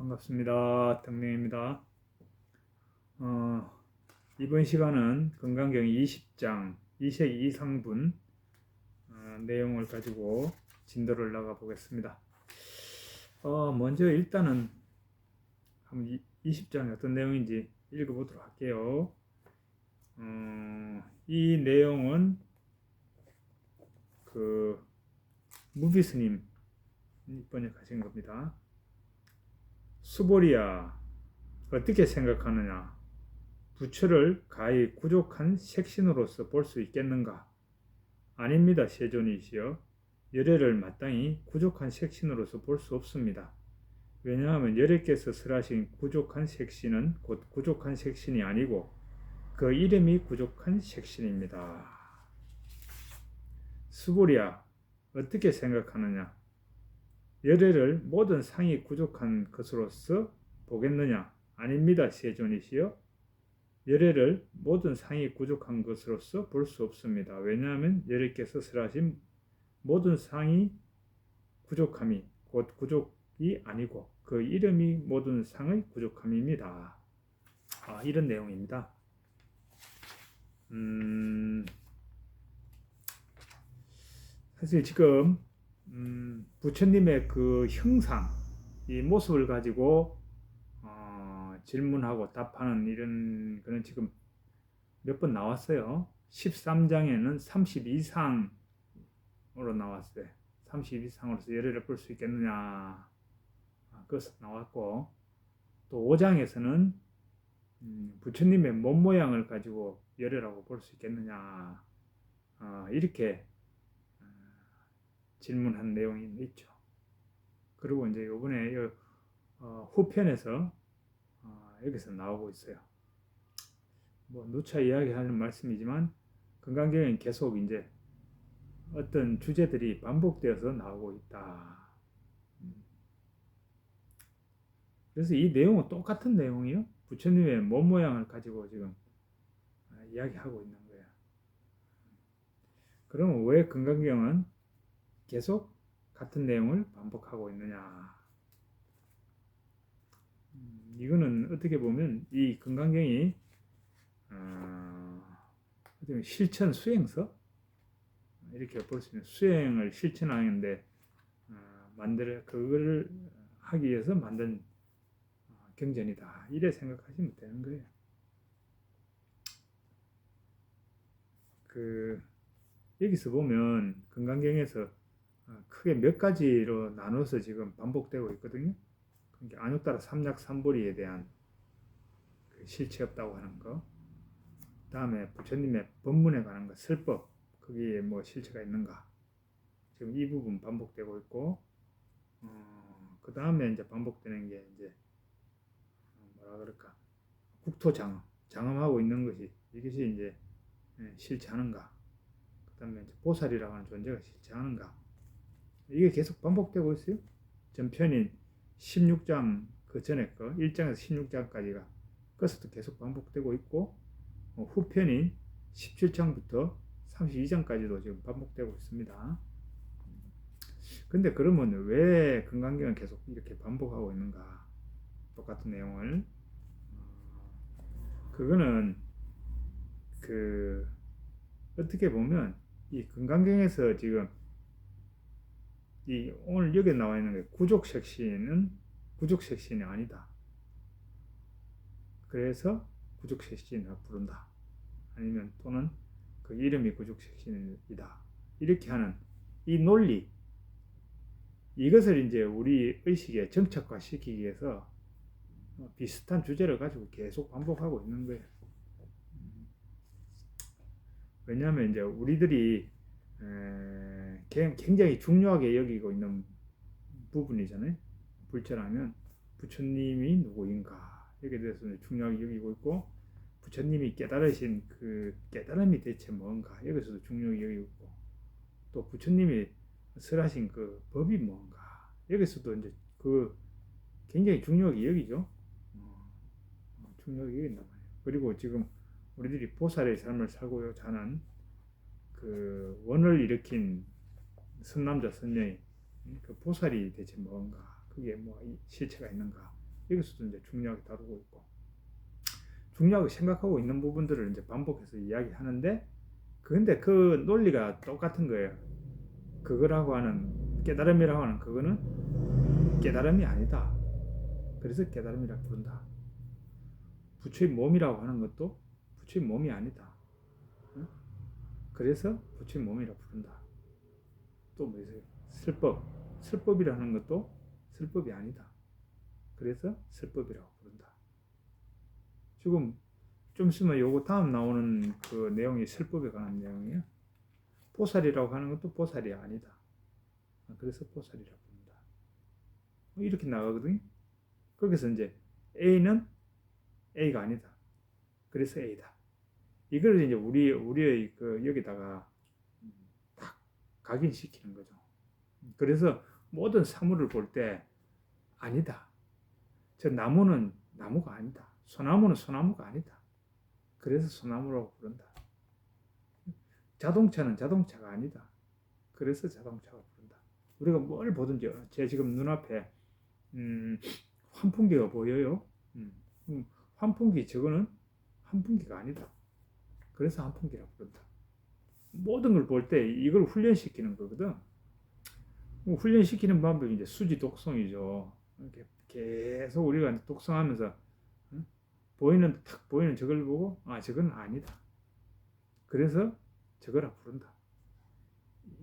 반갑습니다. 덕명입니다. 이번 시간은 건강경위 20장 2색 2상분 내용을 가지고 진도를 나가 보겠습니다. 먼저 일단은 한번 20장이 어떤 내용인지 읽어보도록 할게요. 이 내용은 무비스님이 번역하신 겁니다. 수보리야, 어떻게 생각하느냐? 부처를 가히 부족한 색신으로서 볼 수 있겠는가? 아닙니다, 세존이시여. 열애를 마땅히 부족한 색신으로서 볼 수 없습니다. 왜냐하면 열애께서 설하신 부족한 색신은 곧 부족한 색신이 아니고 그 이름이 부족한 색신입니다. 수보리야, 어떻게 생각하느냐? 열애를 모든 상이 부족한 것으로서 보겠느냐? 아닙니다, 세존이시여. 열애를 모든 상이 부족한 것으로서 볼 수 없습니다. 왜냐하면 열애께서 설하신 모든 상이 부족함이 곧 부족이 아니고 그 이름이 모든 상의 부족함입니다. 이런 내용입니다. 사실 지금 부처님의 그 형상, 이 모습을 가지고 질문하고 답하는 이런 그런 지금 몇 번 나왔어요. 13장에는 32상으로 나왔어요. 32상으로서 열애를 볼 수 있겠느냐, 그것이 나왔고, 또 5장에서는 부처님의 몸 모양을 가지고 열애라고 볼 수 있겠느냐, 이렇게 질문한 내용이 있죠. 그리고 이제 이번에 후편에서 여기서 나오고 있어요. 누차 이야기하는 말씀이지만 건강경에는 계속 이제 어떤 주제들이 반복되어서 나오고 있다. 그래서 이 내용은 똑같은 내용이요. 부처님의 몸 모양을 가지고 지금 이야기하고 있는 거예요. 그러면 왜 건강경은 계속 같은 내용을 반복하고 있느냐? 이거는 어떻게 보면 이 건강경이 실천 수행서, 이렇게 볼 수 있는 수행을 실천하는데 그걸 하기 위해서 만든 경전이다, 이래 생각하시면 되는 거예요. 여기서 보면 건강경에서 크게 몇 가지로 나눠서 지금 반복되고 있거든요. 그러니까 안욕따라 삼약삼보리에 대한 실체 없다고 하는 거, 다음에 부처님의 법문에 관한 거, 설법, 거기에 뭐 실체가 있는가, 지금 이 부분 반복되고 있고, 그 다음에 이제 반복되는 게 이제 국토장엄, 장엄하고 있는 것이, 이것이 이제 실체하는가, 그 다음에 이제 보살이라고 하는 존재가 실체하는가, 이게 계속 반복되고 있어요. 전편인 16장 그 전에 거 1장에서 16장까지가 그것도 계속 반복되고 있고, 후편인 17장부터 32장까지도 지금 반복되고 있습니다. 근데 그러면 왜 건강경은 계속 이렇게 반복하고 있는가? 똑같은 내용을. 그거는 어떻게 보면 이 건강경에서 지금 오늘 여기 나와 있는 게 구족색신은 구족색신이 아니다. 그래서 구족색신을 부른다. 아니면 또는 그 이름이 구족색신이다. 이렇게 하는 이 논리, 이것을 이제 우리 의식에 정착화 시키기 위해서 비슷한 주제를 가지고 계속 반복하고 있는 거예요. 왜냐하면 이제 우리들이 굉장히 중요하게 여기고 있는 부분이잖아요. 불철하면 부처님이 누구인가, 여기에 대해서 중요하게 여기고 있고, 부처님이 깨달으신 그 깨달음이 대체 뭔가, 여기서도 중요하게 여기고 있고, 또 부처님이 설하신 그 법이 뭔가, 여기서도 이제 굉장히 중요하게 여기죠. 중요하게 여긴단 말이에요. 그리고 지금 우리들이 보살의 삶을 살고자 하는 그 원을 일으킨 선남자 선녀의 그 보살이 대체 뭔가, 그게 뭐 실체가 있는가, 여기서도 이제 중요하게 다루고 있고, 중요하게 생각하고 있는 부분들을 이제 반복해서 이야기하는데, 근데 그 논리가 똑같은 거예요. 그거라고 하는 깨달음이라고 하는 그거는 깨달음이 아니다. 그래서 깨달음이라 부른다. 부처의 몸이라고 하는 것도 부처의 몸이 아니다. 그래서 부처의 몸이라 부른다. 또 뭐 있어요? 슬법이라는 것도 슬법이 아니다. 그래서 슬법이라고 부른다. 지금 좀 있으면 요거 다음 나오는 그 내용이 슬법에 관한 내용이에요. 보살이라고 하는 것도 보살이 아니다. 그래서 보살이라고 부른다. 이렇게 나가거든요. 거기서 이제 A는 A가 아니다. 그래서 A다. 이걸 이제 우리의 그 여기다가 딱 각인시키는 거죠. 그래서 모든 사물을 볼 때 아니다. 저 나무는 나무가 아니다. 소나무는 소나무가 아니다. 그래서 소나무라고 부른다. 자동차는 자동차가 아니다. 그래서 자동차가 부른다. 우리가 뭘 보든지 제 지금 눈앞에 환풍기가 보여요. 환풍기 저거는 환풍기가 아니다. 그래서 환풍기라고 부른다. 모든 걸 볼 때 이걸 훈련시키는 거거든. 훈련시키는 방법이 이제 수지 독성이죠. 이렇게 계속 우리가 독성하면서 딱 보이는 저걸 보고 저건 아니다. 그래서 저거라 부른다.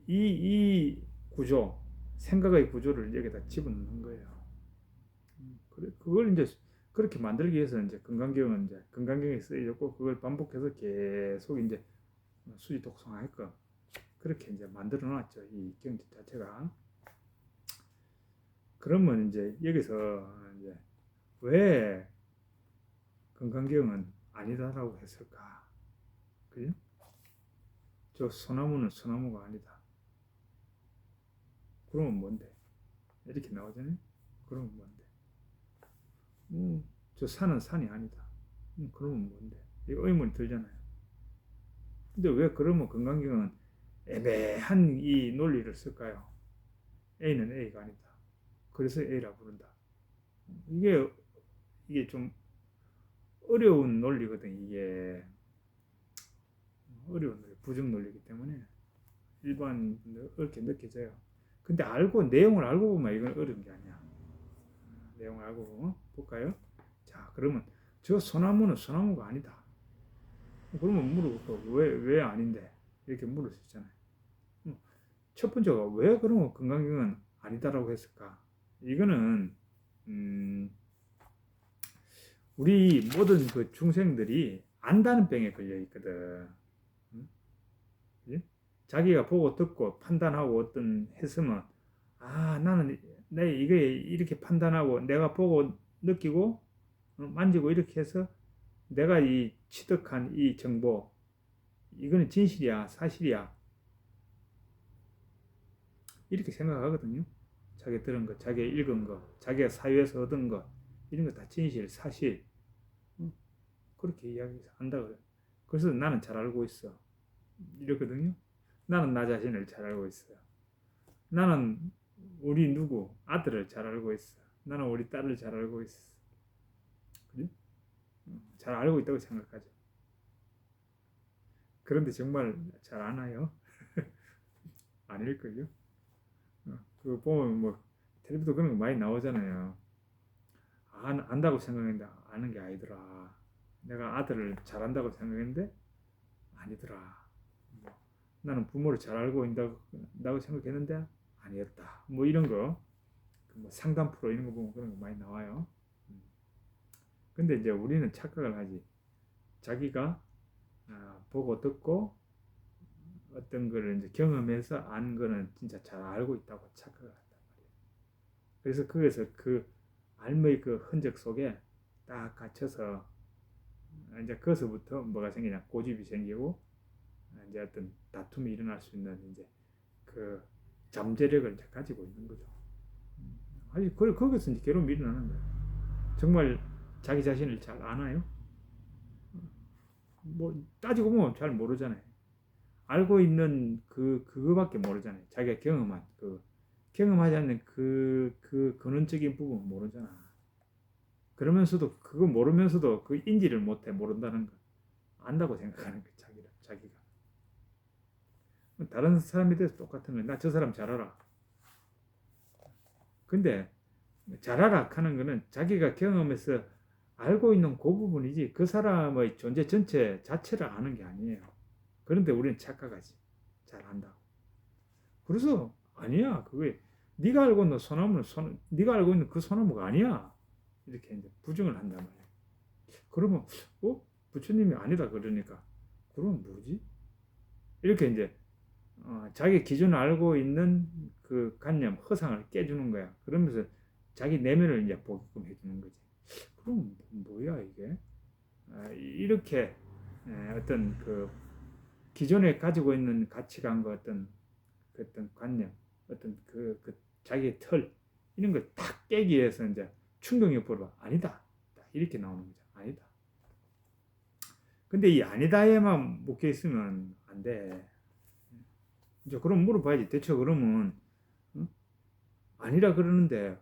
이 구조, 생각의 구조를 여기다 집어넣는 거예요. 그걸 이제 그렇게 만들기 위해서 이제 건강경은 이제 건강경에 쓰여졌고 그걸 반복해서 계속 이제 수지 독성할 거 그렇게 이제 만들어 놨죠. 이 경 자체가. 그러면 이제 여기서 이제 왜 건강경은 아니다라고 했을까? 그죠? 저 소나무는 소나무가 아니다. 그러면 뭔데? 이렇게 나오잖아요. 그러면 뭔데? 저 산은 산이 아니다. 그러면 뭔데? 이 의문이 들잖아요. 근데 왜 그러면 건강경은 애매한 이 논리를 쓸까요? A는 A가 아니다. 그래서 A라 부른다. 이게 좀 어려운 논리거든. 이게 어려운 논리, 부정 논리이기 때문에 일반 어렵게 느껴져요. 근데 내용을 알고 보면 이건 어려운 게 아니야. 내용을 알고 볼까요? 자, 그러면 저 소나무는 소나무가 아니다. 그러면 물어볼까? 왜 아닌데? 이렇게 물을 수 있잖아요. 첫 번째가 왜 그러면 건강경은 아니다라고 했을까? 이거는 우리 모든 그 중생들이 안다는 병에 걸려 있거든. 자기가 보고 듣고 판단하고 어떤 했으면 나는 이게 이렇게 판단하고 내가 보고 느끼고 만지고 이렇게 해서 내가 이 취득한 이 정보 이거는 진실이야 사실이야 이렇게 생각하거든요. 자기가 들은 것, 자기가 읽은 것, 자기가 사회에서 얻은 것 이런 거 다 진실, 사실 그렇게 이야기해서 안다 그래. 그래서 나는 잘 알고 있어 이러거든요. 나는 나 자신을 잘 알고 있어요. 나는 우리 누구 아들을 잘 알고 있어. 나는 우리 딸을 잘 알고 있어. 그래? 잘 알고 있다고 생각하죠. 그런데 정말 잘 아나요? 아닐걸요? 그거 보면 뭐 텔레비도 그런 거 많이 나오잖아요. 안다고 생각했는데 아는 게 아니더라. 내가 아들을 잘 안다고 생각했는데 아니더라. 나는 부모를 잘 알고 있다고 생각했는데 아니었다. 뭐 이런 거, 뭐 상담 프로 이런 거 보면 그런 거 많이 나와요. 근데 이제 우리는 착각을 하지. 자기가 보고 듣고 어떤 거를 이제 경험해서 아는 거는 진짜 잘 알고 있다고 착각을 한단 말이에요. 그래서 거기서 그 알의 그 흔적 속에 딱 갇혀서 이제 거기서부터 뭐가 생기냐 고집이 생기고 이제 어떤 다툼이 일어날 수 있는 이제 그 잠재력을 이제 가지고 있는 거죠. 아니 거기서 이제 괴로움이 일어나는 거예요. 정말 자기 자신을 잘 아나요? 뭐 따지고 보면 잘 모르잖아요. 알고 있는 그거밖에 모르잖아요. 자기가 경험한 경험하지 않는 그 근원적인 부분 모르잖아. 그러면서도 그거 모르면서도 그 인지를 못해. 모른다는 거 안다고 생각하는 거야. 자기가 다른 사람에 대해서 똑같은 거야. 나 저 사람 잘 알아. 근데 잘 알아 하는 거는 자기가 경험해서 알고 있는 그 부분이지 그 사람의 존재 전체 자체를 아는 게 아니에요. 그런데 우리는 착각하지. 잘 안다고. 그래서 아니야. 그게 네가 알고 있는 소나무는 네가 알고 있는 그 소나무가 아니야. 이렇게 이제 부정을 한단 말이야. 그러면 부처님이 아니다 그러니까 그럼 뭐지? 이렇게 이제 자기 기존 알고 있는 그 관념, 허상을 깨주는 거야. 그러면서 자기 내면을 이제 보게끔 해주는 거지. 그럼 뭐야 이게? 이렇게 어떤 그 기존에 가지고 있는 가치관과 어떤 관념, 어떤 그 자기의 틀 이런 걸 탁 깨기 위해서 이제 충동요법으로 아니다. 이렇게 나오는 거죠. 아니다. 근데 이 아니다에만 묶여 있으면 안 돼. 이제 그럼 물어봐야지. 대체 그러면 아니라 그러는데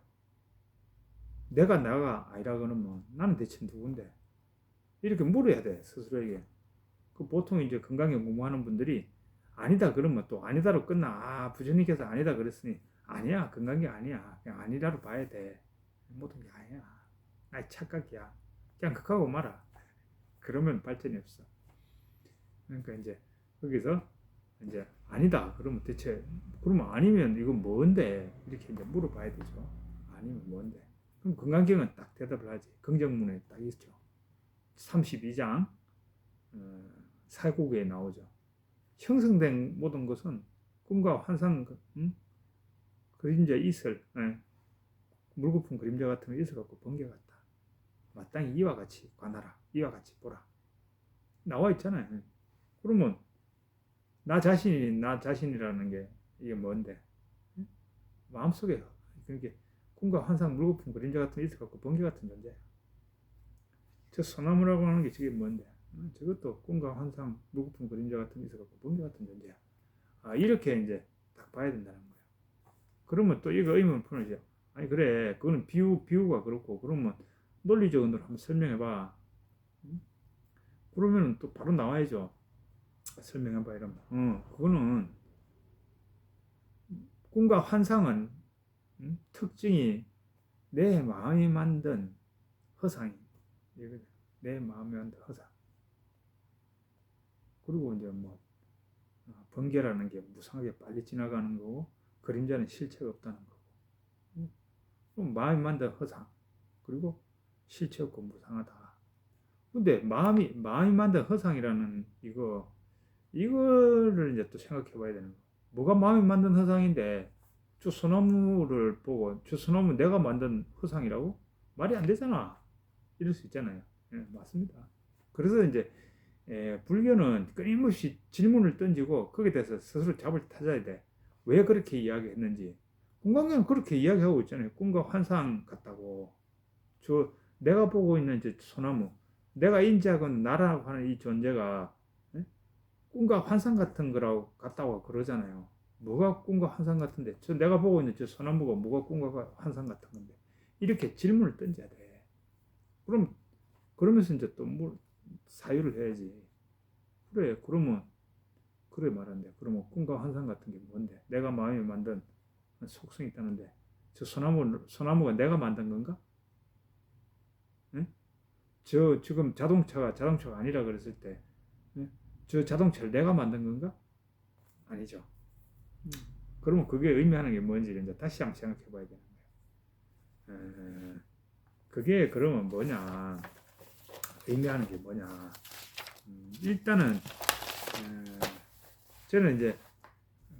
내가 아니라 그러면 나는 대체 누군데? 이렇게 물어야 돼 스스로에게. 그 보통 이제 건강에 공부하는 분들이 아니다 그러면 또 아니다로 끝나. 부처님께서 아니다 그랬으니 아니야 건강이 아니야. 그냥 아니다로 봐야 돼. 모든 게 아니야. 착각이야. 그냥 극하고 말아. 그러면 발전이 없어. 그러니까 이제 거기서 이제 아니다 그러면 대체 그러면 아니면 이건 뭔데 이렇게 이제 물어봐야 되죠. 아니면 뭔데? 그럼 건강경은 딱 대답을 하지. 긍정문에 딱 있죠. 32장 사국에 나오죠. 형성된 모든 것은 꿈과 환상, 그림자, 이슬, 물거품 그림자 같은 거 있어갖고 번개 같다. 마땅히 이와 같이 관하라. 이와 같이 보라. 나와 있잖아요. 그러면 나 자신이라는 게 이게 뭔데? 마음속에 그렇게 꿈과 환상, 물거품 그림자 같은 거 있어갖고 번개 같은 존재야. 저 소나무라고 하는 게 저게 뭔데? 저것도 꿈과 환상, 물거품 그림자 같은 게 있어갖고 번개 같은 존재야. 이렇게 이제 딱 봐야 된다는 거예요. 그러면 또 이거 의문 풀어야죠. 아니 그래, 그거는 비유가 그렇고 그러면 논리적으로 한번 설명해봐. 그러면 또 바로 나와야죠. 설명해봐 이러면. 그거는 꿈과 환상은 특징이 내 마음이 만든 허상이. 내 마음이 만든 허상. 그리고 이제 뭐 번개라는 게 무상하게 빨리 지나가는 거고 그림자는 실체가 없다는 거고. 그럼 마음이 만든 허상. 그리고 실체 없고 무상하다. 근데 마음이 만든 허상이라는 이거를 이제 또 생각해 봐야 되는 거. 뭐가 마음이 만든 허상인데 저 소나무를 보고 저 소나무 내가 만든 허상이라고? 말이 안 되잖아. 이럴 수 있잖아요. 맞습니다. 그래서 이제 불교는 끊임없이 질문을 던지고 거기에 대해서 스스로 답을 찾아야 돼. 왜 그렇게 이야기했는지. 공강경은 그렇게 이야기하고 있잖아요. 꿈과 환상 같다고. 내가 보고 있는 저 소나무, 내가 인지하고 나라고 하는 이 존재가 꿈과 환상 같은 거라고 같다고 그러잖아요. 뭐가 꿈과 환상 같은데? 내가 보고 있는 저 소나무가 뭐가 꿈과 환상 같은 건데? 이렇게 질문을 던져야 돼. 그러면서 이제 또 사유를 해야지. 그래, 그러면 그래 말한대. 그러면 꿈과 환상 같은 게 뭔데? 내가 마음에 만든 속성이 있다는데 저 소나무가 내가 만든 건가? 응? 지금 자동차가 아니라 그랬을 때, 저 자동차를 내가 만든 건가? 아니죠. 그러면 그게 의미하는 게 뭔지 이제 다시 한번 생각해 봐야 되는 거예요. 그게 그러면 뭐냐? 의미하는 게 뭐냐? 일단은 저는 이제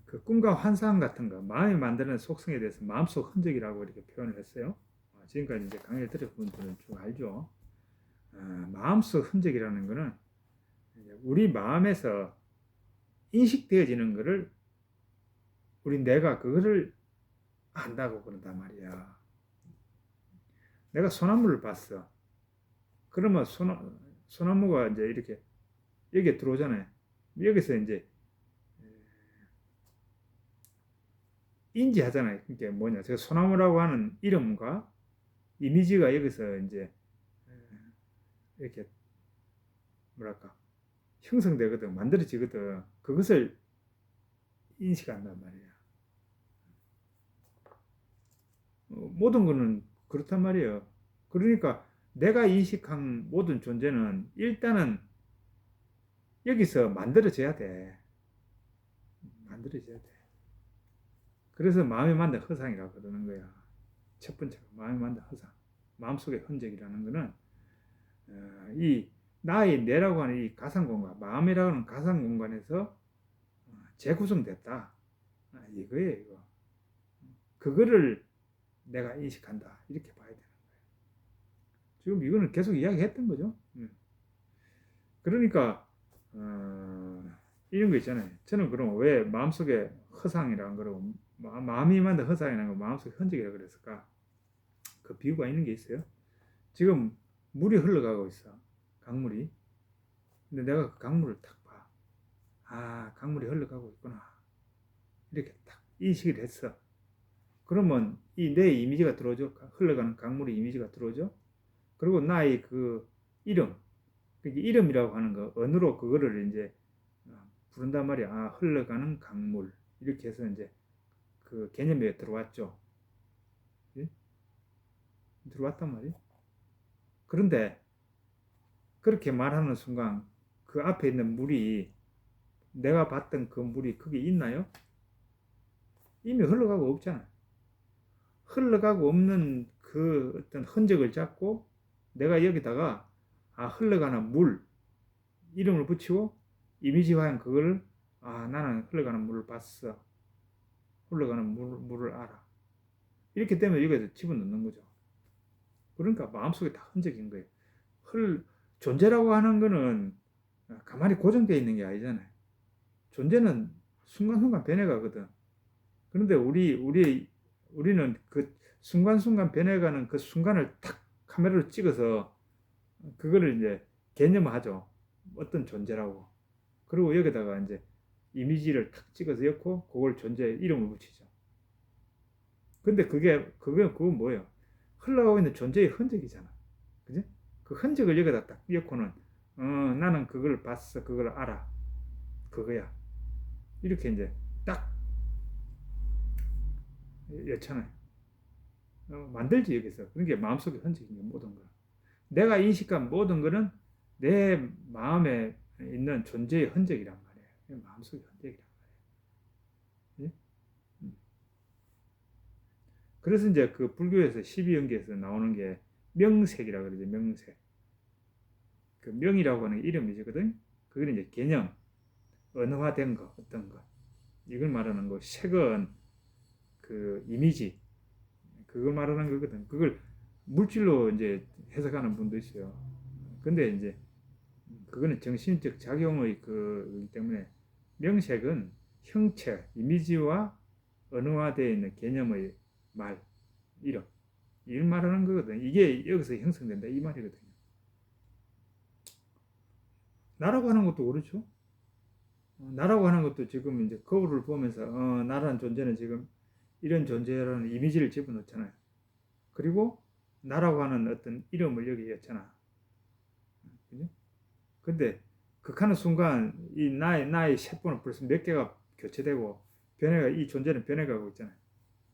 그 꿈과 환상 같은 거, 마음이 만드는 속성에 대해서 마음속 흔적이라고 이렇게 표현을 했어요. 지금까지 이제 강의를 들어본 분들은 쭉 알죠. 마음속 흔적이라는 거는 우리 마음에서 인식되어지는 것을 내가 그거를 안다고 그런단 말이야. 내가 소나무를 봤어. 그러면 소나무가 이제 이렇게 여기에 들어오잖아요. 여기서 이제 인지하잖아요. 그게 뭐냐? 제가 소나무라고 하는 이름과 이미지가 여기서 이제 이렇게 뭐랄까 형성되거든, 만들어지거든. 그것을 인식한단 말이야. 모든 거는 그렇단 말이에요. 그러니까 내가 인식한 모든 존재는 일단은 여기서 만들어져야 돼. 만들어져야 돼. 그래서 마음에 만든 허상이라고 그러는 거야. 첫 번째가 마음에 만든 허상. 마음속의 흔적이라는 거는 이 나의 내라고 하는 이 가상공간, 마음이라고 하는 가상공간에서 재구성됐다. 이거예요, 이거. 그거를 내가 인식한다. 이렇게 봐야 되는 거예요. 지금 이거는 계속 이야기했던 거죠. 그러니까 이런 거 있잖아요. 저는 그럼 왜 마음속에 허상이라는 거로 마음이 만든 허상이라는 거 마음속에 흔적이라고 그랬을까? 그 비유가 있는 게 있어요. 지금 물이 흘러가고 있어. 강물이. 근데 내가 그 강물을 딱 봐. 아, 강물이 흘러가고 있구나. 이렇게 딱 인식을 했어. 그러면 이 내 이미지가 들어오죠. 흘러가는 강물의 이미지가 들어오죠. 그리고 나의 그 이름, 이름이라고 하는 거, 언어로 그거를 이제 부른단 말이야. 아, 흘러가는 강물. 이렇게 해서 이제 그 개념에 들어왔죠. 예? 들어왔단 말이야. 그런데 그렇게 말하는 순간 그 앞에 있는 물이 내가 봤던 그 물이 거기 있나요? 이미 흘러가고 없잖아. 흘러가고 없는 그 어떤 흔적을 잡고 내가 여기다가 흘러가는 물 이름을 붙이고 이미지화한 그걸 나는 흘러가는 물을 봤어. 흘러가는 물을 알아. 이렇게 되면 여기서 집어넣는 거죠. 그러니까 마음속에 다 흔적인 거예요. 존재라고 하는 거는 가만히 고정되어 있는 게 아니잖아요. 존재는 순간순간 변해가거든. 그런데 우리는 그 순간순간 변해가는 그 순간을 탁 카메라로 찍어서 그거를 이제 개념화하죠. 어떤 존재라고. 그리고 여기다가 이제 이미지를 탁 찍어서 넣고 그걸 존재 이름을 붙이죠. 근데 그건 뭐예요? 흘러가고 있는 존재의 흔적이잖아. 그지? 그 흔적을 여기다 딱 넣고는 나는 그걸 봤어. 그걸 알아. 그거야. 이렇게 이제 딱 여잖아요. 만들지 여기서. 그러니까 마음속에 흔적인 게 모든 거. 내가 인식한 모든 거는 내 마음에 있는 존재의 흔적이란 말이에요. 마음속의 흔적이란 말이에요. 예? 그래서 이제 그 불교에서 12연계에서 나오는 게 명색이라고 그러죠. 명색. 그 명이라고 하는 이름이거든. 그게 이제 개념, 언어화된 거, 어떤 거. 이걸 말하는 거. 색은 그 이미지, 그걸 말하는 거거든. 그걸 물질로 이제 해석하는 분도 있어요. 근데 이제 그거는 정신적 작용의 그이기 때문에 명색은 형체, 이미지와 언어화되어 있는 개념의 말, 이름, 이걸 말하는 거거든. 이게 여기서 형성된다 이 말이거든요. 나라고 하는 것도 그렇죠. 나라고 하는 것도 지금 이제 거울을 보면서 나라는 존재는 지금 이런 존재라는 이미지를 집어넣잖아요. 그리고 나라고 하는 어떤 이름을 여기 했잖아. 그죠? 근데 극하는 순간 이 나의 세포는 벌써 몇 개가 교체되고 이 존재는 변해가고 있잖아요.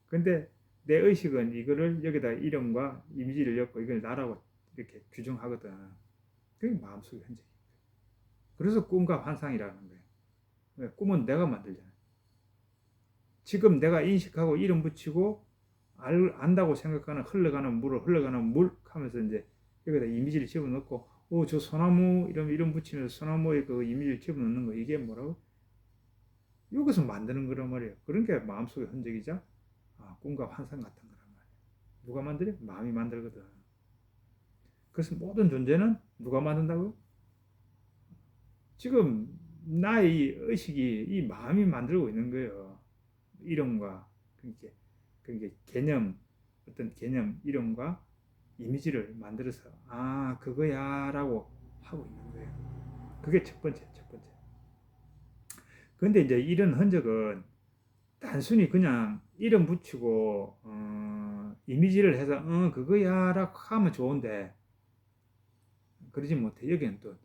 근데 내 의식은 이거를 여기다 이름과 이미지를 넣고 이걸 나라고 이렇게 규정하거든. 그게 마음속의 흔적이에요. 그래서 꿈과 환상이라는 거예요. 꿈은 내가 만들잖아요. 지금 내가 인식하고 이름 붙이고 안다고 생각하는 흘러가는 물 하면서 이제 여기다 이미지를 집어넣고 저 소나무 이름 붙이면서 소나무의 그 이미지를 집어넣는 거 이게 뭐라고? 여기서 만드는 거란 말이에요. 그러니까 마음속의 흔적이자 꿈과 환상 같은 거란 말이에요. 누가 만들어? 마음이 만들거든. 그래서 모든 존재는 누가 만든다고요? 지금 나의 의식이 이 마음이 만들고 있는 거예요. 이름과 그러니까 개념, 어떤 개념, 이름과 이미지를 만들어서 그거야 라고 하고 있는 거예요. 그게 첫 번째. 그런데 이제 이런 흔적은 단순히 그냥 이름 붙이고 이미지를 해서 그거야 라고 하면 좋은데 그러지 못해. 여기는 또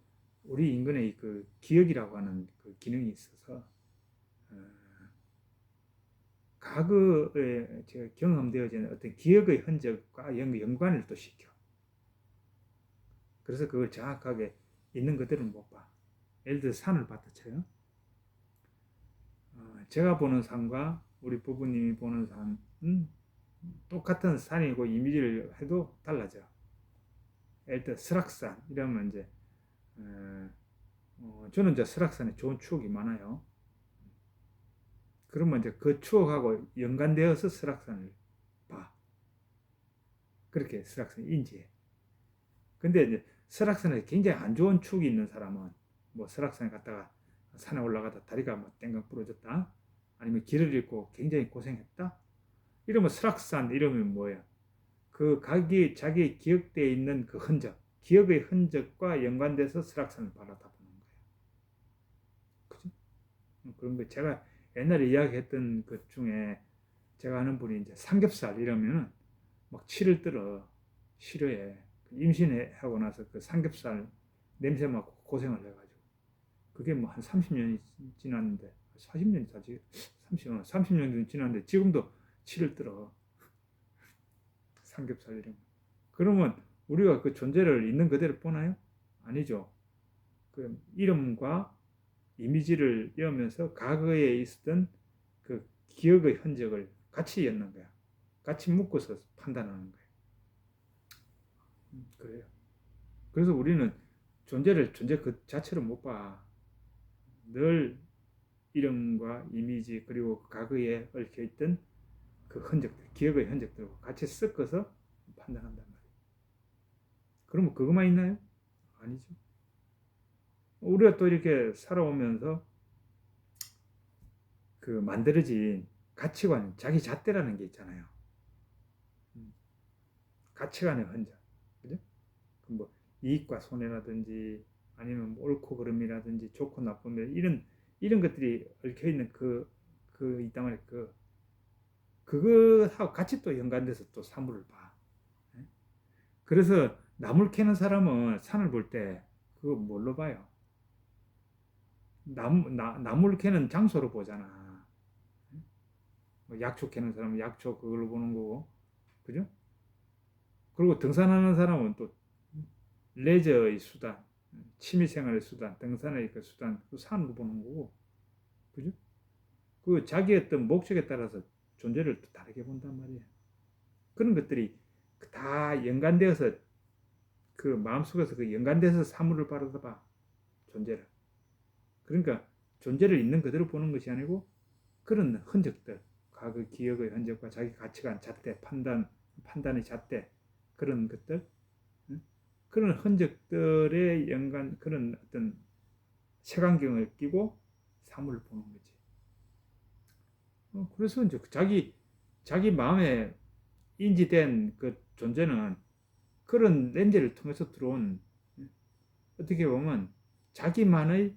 우리 인간의 그 기억이라고 하는 그 기능이 있어서 과거에 제가 경험되어진 어떤 기억의 흔적과 연관을 또 시켜. 그래서 그걸 정확하게 있는 그대로 못 봐. 예를 들어 산을 봤다 쳐요. 제가 보는 산과 우리 부부님이 보는 산은 똑같은 산이고 이미지를 해도 달라져. 예를 들어 설악산 이러면 이제 저는 이제 설악산에 좋은 추억이 많아요. 그러면 이제 그 추억하고 연관되어서 설악산을 봐. 그렇게 설악산을 인지해. 근데 이제 설악산에 굉장히 안 좋은 추억이 있는 사람은 뭐 설악산에 갔다가 산에 올라가다 다리가 뭐 땡강 부러졌다. 아니면 길을 잃고 굉장히 고생했다. 이러면 설악산 이러면 뭐예요? 그 자기 기억되어 있는 그 흔적, 기억의 흔적과 연관돼서 설악산을 바라다보는 거예요. 그죠? 그런 거 제가 옛날에 이야기했던 것 중에 제가 아는 분이 이제 삼겹살 이러면은 막 치를 들어 싫어해. 임신하고 나서 그 삼겹살 냄새 맡고 고생을 해가지고 그게 뭐 한 30년이 지났는데 40년이 다지 30년 지났는데 지금도 치를 들어 삼겹살 이름. 그러면 우리가 그 존재를 있는 그대로 보나요? 아니죠. 그 이름과 이미지를 엮으면서 과거에 있었던 그 기억의 흔적을 같이 엮는 거야. 같이 묶어서 판단하는 거예요. 그래요. 그래서 우리는 존재 그 자체를 못 봐. 늘 이름과 이미지 그리고 과거에 얽혀있던 그 흔적들, 기억의 흔적들과 같이 섞어서 판단한단 말이에요. 그러면 그것만 있나요? 아니죠. 우리가 또 이렇게 살아오면서 그 만들어진 가치관, 자기 잣대라는 게 있잖아요. 가치관의 흔적, 그죠? 뭐 이익과 손해라든지 아니면 뭐 옳고 그름이라든지 좋고 나쁨 이런 것들이 얽혀 있는 그 이 땅에 그거하고 같이 또 연관돼서 또 사물을 봐. 그래서 나물 캐는 사람은 산을 볼 때 그거 뭘로 봐요? 나물 캐는 장소로 보잖아. 뭐 약초 캐는 사람은 약초 그걸로 보는 거고, 그죠? 그리고 등산하는 사람은 또 레저의 수단, 취미생활의 수단, 등산의 그 수단, 그 산으로 보는 거고, 그죠? 그 자기 어떤 목적에 따라서 존재를 또 다르게 본단 말이에요. 그런 것들이 다 연관되어서 그 마음속에서 그 연관돼서 사물을 바라봐 존재를. 그러니까 존재를 있는 그대로 보는 것이 아니고 그런 흔적들, 과거 기억의 흔적과 자기 가치관, 잣대, 판단의 잣대 그런 것들, 그런 흔적들의 연관 그런 어떤 색안경을 끼고 사물을 보는 거지. 그래서 이제 자기 마음에 인지된 그 존재는 그런 렌즈를 통해서 들어온 어떻게 보면 자기만의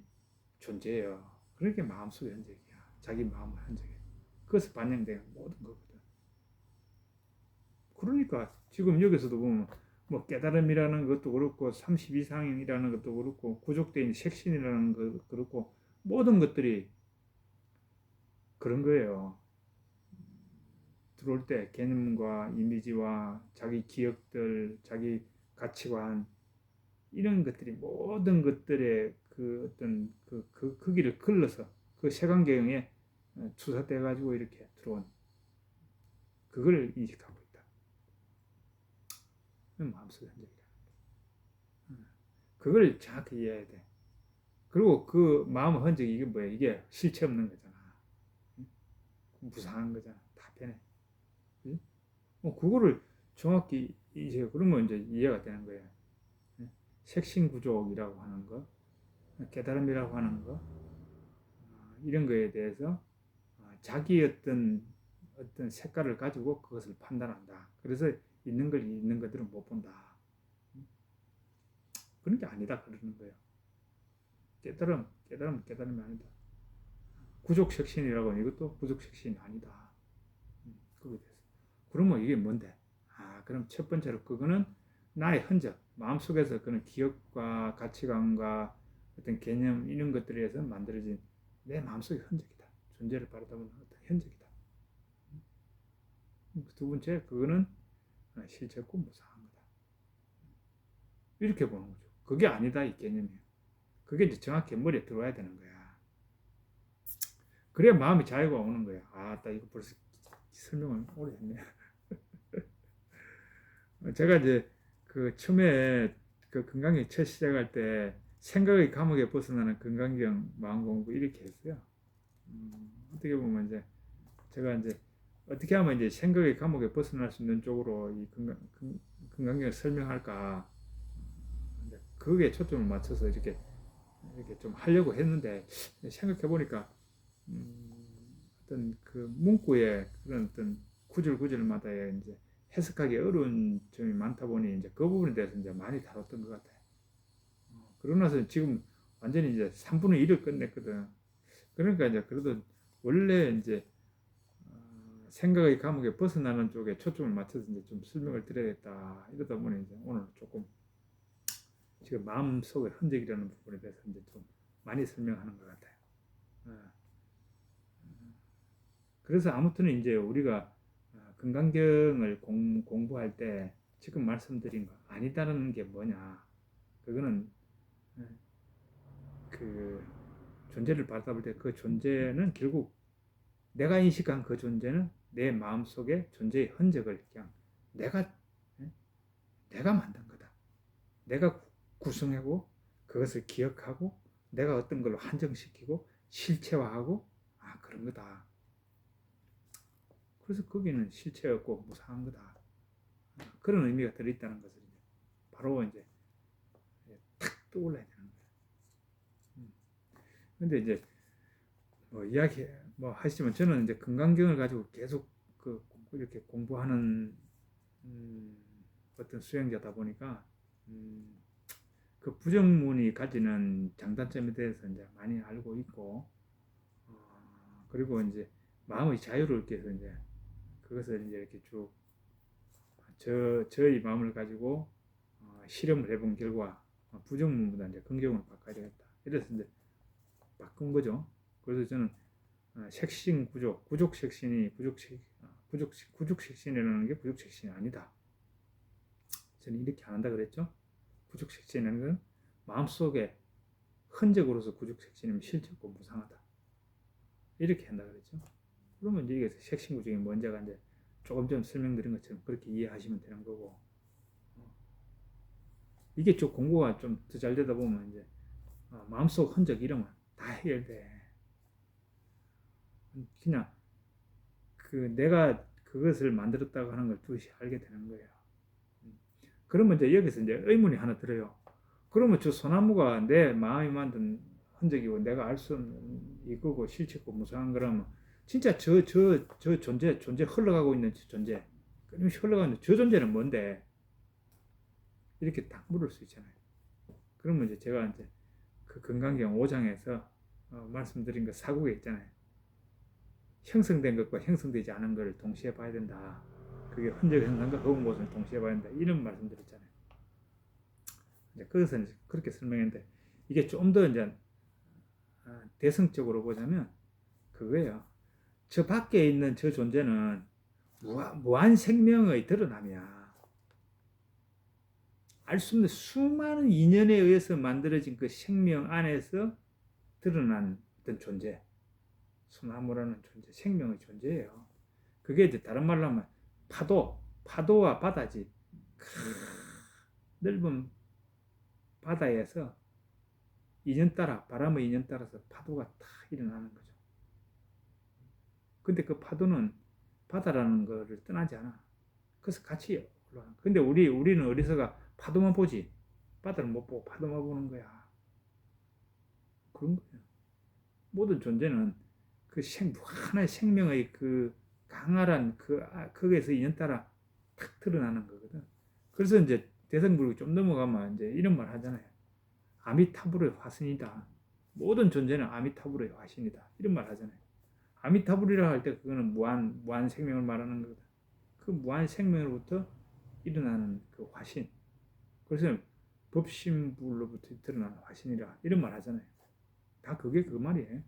존재예요. 그렇게 마음속의 흔적이야. 자기 마음의 흔적이야. 그것을 반영된 모든 거거든. 그러니까 지금 여기서도 보면 뭐 깨달음이라는 것도 그렇고 32상이라는 것도 그렇고 구족된 색신이라는 것도 그렇고 모든 것들이 그런 거예요. 들어올 때 개념과 이미지와 자기 기억들, 자기 가치관 이런 것들이 모든 것들의 그 어떤 그 길을 걸러서 그 색안경에 투사돼 가지고 이렇게 들어온 그걸 인식하고 있다. 마음속의 흔적이다. 그걸 정확히 이해해야 돼. 그리고 그 마음의 흔적이 이게 뭐야? 이게 실체 없는 거잖아. 무상한 거잖아. 다 변해. 그거를 정확히 이제 그러면 이제 이해가 되는 거예요. 색신구족이라고 하는 거, 깨달음이라고 하는 거, 이런 거에 대해서 자기 어떤 색깔을 가지고 그것을 판단한다. 그래서 있는 걸 있는 것들은 못 본다. 그런 게 아니다 그러는 거예요. 깨달음이 아니다. 구족색신이라고 하는 이것도 구족색신이 아니다. 그거에 대해서. 그러면 이게 뭔데? 그럼 첫 번째로 그거는 나의 흔적, 마음속에서 그런 기억과 가치관과 어떤 개념 이런 것들에 의해서 만들어진 내 마음속의 흔적이다. 존재를 바라보는 어떤 흔적이다. 두 번째, 그거는 실체고 무상한 거다. 이렇게 보는 거죠. 그게 아니다 이 개념이에요. 그게 이제 정확히 머리에 들어와야 되는 거야. 그래야 마음의 자유가 오는 거야. 아, 딱 이거 벌써 설명을 오래 했네. 제가 이제 그 처음에 그 건강경 첫 시작할 때 생각의 감옥에 벗어나는 건강경 마음 공부 이렇게 했어요. 어떻게 보면 이제 제가 이제 어떻게 하면 이제 생각의 감옥에 벗어날 수 있는 쪽으로 이 건강경을 설명할까. 그게 초점을 맞춰서 이렇게 좀 하려고 했는데 생각해 보니까 어떤 그 문구의 그런 어떤 구절구절마다의 이제 해석하기 어려운 점이 많다 보니 이제 그 부분에 대해서 이제 많이 다뤘던 것 같아요. 그러고 나서 지금 완전히 이제 3분의 1을 끝냈거든. 그러니까 이제 그래도 원래 이제 생각의 감옥에 벗어나는 쪽에 초점을 맞춰서 이제 좀 설명을 드려야겠다. 이러다 보니 이제 오늘 조금 지금 마음속의 흔적이라는 부분에 대해서 이제 좀 많이 설명하는 것 같아요. 그래서 아무튼 이제 우리가 건강경을 공부할 때 지금 말씀드린 거 아니다라는 게 뭐냐? 그거는 그 존재를 바라볼 때 그 존재는 결국 내가 인식한 그 존재는 내 마음속에 존재의 흔적을 그냥 내가 만든 거다. 내가 구성하고 그것을 기억하고 내가 어떤 걸로 한정시키고 실체화하고 그런 거다. 그래서 거기는 실체였고 무상한 거다. 그런 의미가 들어있다는 것을 이제 바로 이제 탁 떠올라야 되는 거예요. 근데 이제 뭐 이야기 뭐 하시지만 저는 이제 건강경을 가지고 계속 이렇게 공부하는 어떤 수행자다 보니까 그 부정문이 가지는 장단점에 대해서 이제 많이 알고 있고 그리고 이제 마음의 자유를 얻기 위해서 이제 그것을 이제 이렇게 쭉 저의 마음을 가지고 실험을 해본 결과 부정문보다 이제 긍정으로 바꿔야 되겠다. 이래서 이제 바꾼 거죠. 그래서 저는 색신 구족 색신이 구족 색신이라는 게 구족 색신이 아니다. 저는 이렇게 안 한다 그랬죠. 구족 색신이라는 건 마음속에 흔적으로서 구족 색신이면 실체고 무상하다. 이렇게 한다 그랬죠. 그러면 이제 이게 색신 구족이 뭔지가 이제 조금 전 설명드린 것처럼 그렇게 이해하시면 되는 거고 이게 좀 공부가 좀 더 잘 되다 보면 이제 마음속 흔적 이런 건 다 해결돼. 그냥 그 내가 그것을 만들었다고 하는 걸 뚜렷이 알게 되는 거예요. 그러면 이제 여기서 이제 의문이 하나 들어요. 그러면 저 소나무가 내 마음이 만든 흔적이고 내가 알 수 없는 이거고 실체고 무상한 거라면 진짜 저 존재 흘러가고 있는 저 존재 끊임없이 흘러가는 저 존재는 뭔데? 이렇게 딱 물을 수 있잖아요. 그러면 이제 제가 이제 그 건강경 5장에서 말씀드린 그 사국에 있잖아요. 형성된 것과 형성되지 않은 것을 동시에 봐야 된다. 그게 흔적 형성과 허운 것을 동시에 봐야 된다. 이런 말씀드렸잖아요. 이제 그것은 이제 그렇게 설명했는데 이게 좀 더 이제 대성적으로 보자면 그거예요. 저 밖에 있는 저 존재는 무한 생명의 드러남이야. 알 수 없는 수많은 인연에 의해서 만들어진 그 생명 안에서 드러난 어떤 존재. 소나무라는 존재, 생명의 존재예요. 그게 이제 다른 말로 하면 파도와 바다지. 넓은 바다에서 바람의 인연 따라서 파도가 다 일어나는 거죠. 근데 그 파도는 바다라는 거를 떠나지 않아. 그래서 같이 올라가. 근데 우리는 어디서가 파도만 보지. 바다를 못 보고 파도만 보는 거야. 그런 거예요. 모든 존재는 그 하나의 생명의 그 강렬한 거기에서 인연 따라 탁 드러나는 거거든. 그래서 이제 대성불교 좀 넘어가면 이제 이런 말 하잖아요. 아미타불의 화신이다. 모든 존재는 아미타불의 화신이다. 이런 말 하잖아요. 아미타불이라 할 때 그거는 무한 생명을 말하는 거거든. 그 무한 생명으로부터 일어나는 그 화신. 그래서 법신불로부터 드러나는 화신이라 이런 말 하잖아요. 다 그게 그 말이에요.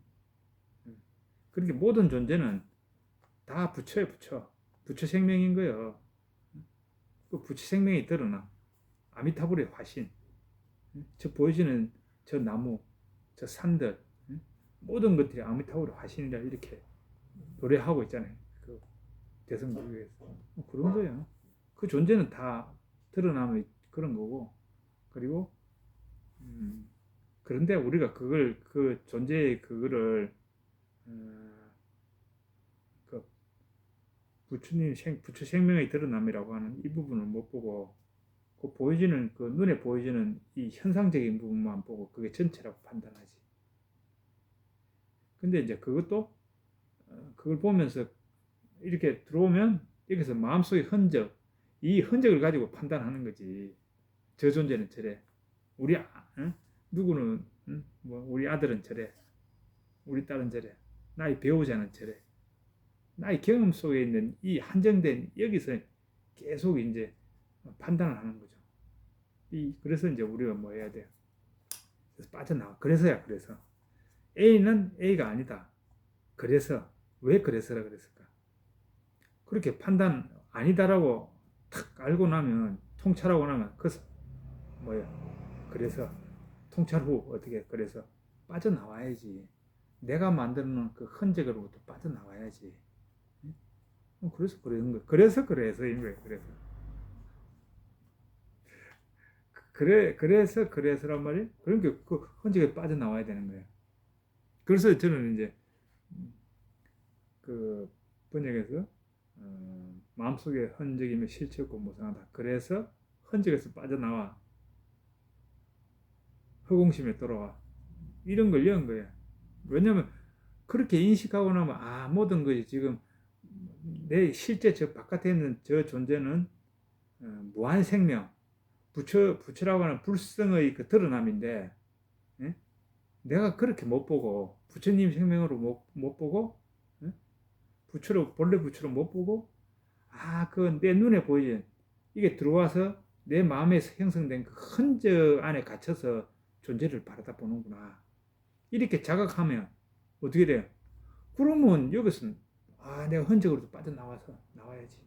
그러니까 모든 존재는 다 부처예요. 부처 생명인 거예요. 그 부처 생명이 드러나. 아미타불의 화신. 저 보여지는 저 나무, 저 산들, 모든 것들이 아미타불의 화신이라 이렇게 노래하고 있잖아요. 그 대성불교에서. 그런 거예요. 그 존재는 다 드러나면 그런 거고. 그리고 그런데 우리가 그걸 그 존재의 그거를 그 부처 생명의 드러남이라고 하는 이 부분을 못 보고 그 보여지는 그 눈에 보여지는 이 현상적인 부분만 보고 그게 전체라고 판단하지. 근데 이제 그것도 그걸 보면서 이렇게 들어오면 여기서 마음속의 흔적, 이 흔적을 가지고 판단하는 거지. 저 존재는 저래. 우리 누구는 뭐 우리 아들은 저래. 우리 딸은 저래. 나의 배우자는 저래. 나의 경험 속에 있는 이 한정된 여기서 계속 이제 판단을 하는 거죠. 그래서 이제 우리가 뭐 해야 돼요? 그래서 빠져나와. 그래서 A는 A가 아니다. 그래서 왜 그래서라 그랬을까? 그렇게 판단 아니다라고 탁 알고 나면 통찰하고 나면 그래서 뭐야? 그래서 통찰 후 어떻게? 그래서 빠져나와야지. 내가 만드는 그 흔적으로부터 빠져나와야지. 그래서 그런 거. 그래서인 거예요. 그래서란 말이에요. 그러니까 그 흔적에 빠져나와야 되는 거예요. 그래서 저는 이제 그 번역에서 마음속에 흔적이면 실체 없고 무상하다. 그래서 흔적에서 빠져나와 허공심에 돌아와. 이런 걸 연 거예요. 왜냐면 그렇게 인식하고 나면 모든 것이 지금 내 실제 저 바깥에 있는 저 존재는 무한 생명, 부처라고 하는 불성의 그 드러남인데, 예? 내가 그렇게 못 보고 부처님 생명으로 못 보고, 예? 본래 부처로 못 보고, 그 내 눈에 보이는 이게 들어와서 내 마음에 형성된 그 흔적 안에 갇혀서 존재를 바라다 보는구나. 이렇게 자각하면 어떻게 돼요? 그러면 여기서는 내가 흔적으로도 나와야지.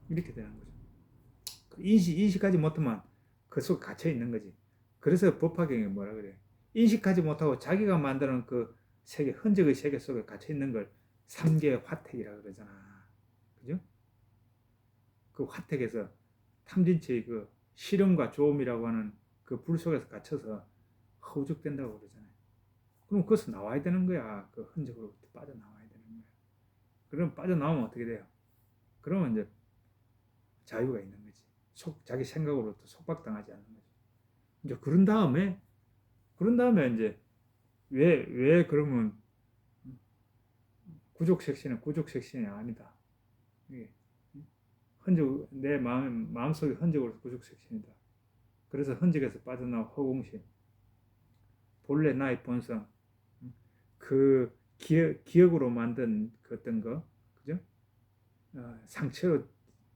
이렇게 되는 거죠. 인식하지 못하면 그 속에 갇혀 있는 거지. 그래서 법화경에 뭐라 그래? 인식하지 못하고 자기가 만드는 그 세계, 흔적의 세계 속에 갇혀 있는 걸 삼계 화택이라 그러잖아. 그죠? 그 화택에서 탐진체의 그 실험과 조음이라고 하는 그 불 속에서 갇혀서 허우적된다고 그러잖아요. 그럼 거기서 나와야 되는 거야. 그 흔적으로부터 빠져나와야 되는 거야. 그럼 빠져나오면 어떻게 돼요? 그러면 이제 자유가 있는 거지. 자기 생각으로부터 속박당하지 않는 거지. 이제 그런 다음에 이제 왜 그러면 구족 색신이 아니다. 이게 흔적, 내 마음속의 흔적으로서 구족 색신이다. 그래서 흔적에서 빠져나온 허공심, 본래 나의 본성, 그 기억으로 만든 그 어떤 거, 그죠? 상처로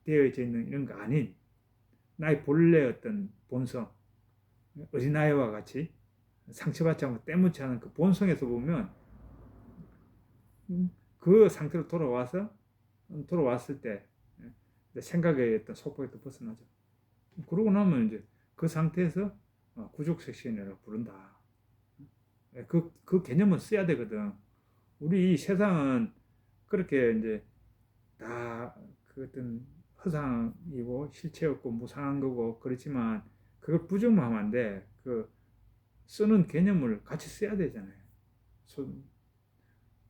되어져 있는 이런 거 아닌 나의 본래 어떤 본성, 어린아이와 같이 상처받지 않고 때묻지 않은 그 본성에서 보면 그 상태로 돌아왔을 때 생각의 어떤 속박에서 벗어나죠. 그러고 나면 이제 그 상태에서 구족색신이라고 부른다. 그 개념은 써야 되거든. 우리 이 세상은 그렇게 이제 다 그 어떤 허상이고 실체 없고 무상한 거고 그렇지만 그걸 부정하면 안 돼. 그 쓰는 개념을 같이 써야 되잖아요.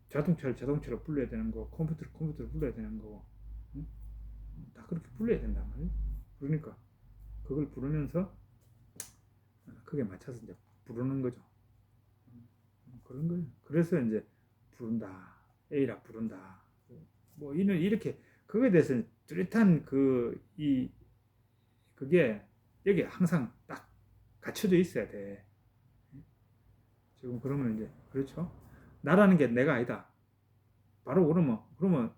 자동차로 불러야 되는 거, 컴퓨터로 불러야 되는 거고, 응? 다 그렇게 불러야 된단 말이에요. 그러니까 그걸 부르면서 그게 맞춰서 이제 부르는 거죠. 그런 거예요. 그래서 이제 부른다, A라 부른다. 뭐 이는 이렇게 그거에 대해서 뚜렷한 그게 여기 항상 딱 갖춰져 있어야 돼. 지금 그러면 이제 그렇죠. 나라는 게 내가 아니다. 바로 그러면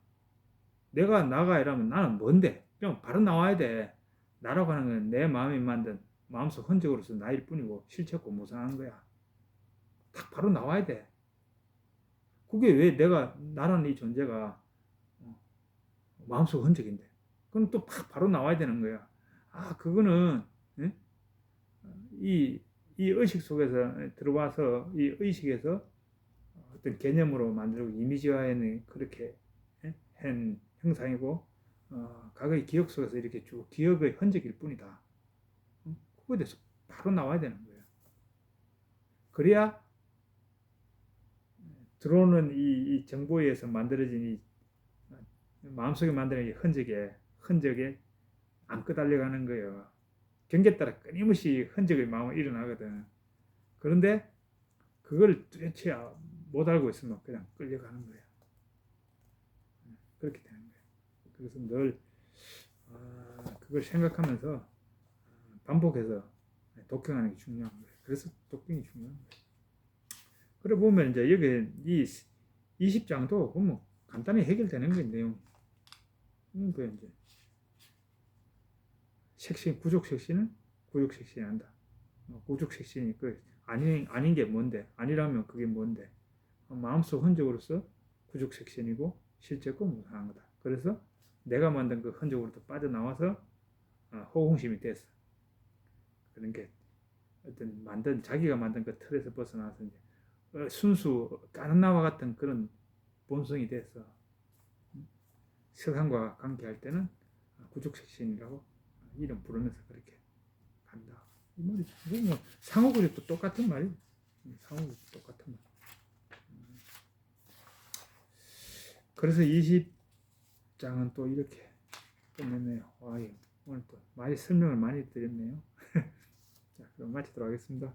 내가 나가 이러면 나는 뭔데? 그냥 바로 나와야 돼. 나라고 하는 건 내 마음이 만든 마음속 흔적으로서 나일 뿐이고 실체 없고 무상한 거야. 딱 바로 나와야 돼. 그게 왜 나라는 이 존재가 마음속 흔적인데. 그럼 또 바로 나와야 되는 거야. 그거는 예? 이 의식 속에서 들어와서 이 의식에서 어떤 개념으로 만들고 이미지화에는 그렇게 한 형상이고 과거의 기억 속에서 이렇게 쭉 기억의 흔적일 뿐이다. 그거에 대해서 바로 나와야 되는 거예요. 그래야 들어오는 이 정보에 의해서 만들어진 이 마음속에 만드는 이 흔적에 안 끄달려가는 거예요. 경계에 따라 끊임없이 흔적의 마음이 일어나거든. 그런데 그걸 도대체 못 알고 있으면 그냥 끌려가는 거예요. 그렇게 되는 거예요. 그래서 늘 그걸 생각하면서 반복해서 독경하는 게 중요한 거예요. 그래서 독경이 중요한 거예요. 그래 보면 이제 여기 이 20장도 보면 간단히 해결되는 게 내용. 그 이제 색신 구족 색신은 구족 색신이 한다. 구족 색신이 그 아닌 게 뭔데? 아니라면 그게 뭔데? 마음속 흔적으로서 구족 색신이고 실제고 무상한 거다. 그래서 내가 만든 그 흔적으로부터 빠져나와서 호공심이 됐어. 그런 게 어떤 자기가 만든 그 틀에서 벗어나서 이제 순수 까는나와 같은 그런 본성이 됐어. 세상과 관계할 때는 구족색신이라고 이름 부르면서 그렇게 간다. 이 말이 뭐 상호구족도 똑같은 말이에요. 상호구족도 똑같은 말. 그래서 20장은 또 이렇게 끝냈네요. 오늘 또 많이 설명을 많이 드렸네요. 자, 그럼 마치도록 하겠습니다.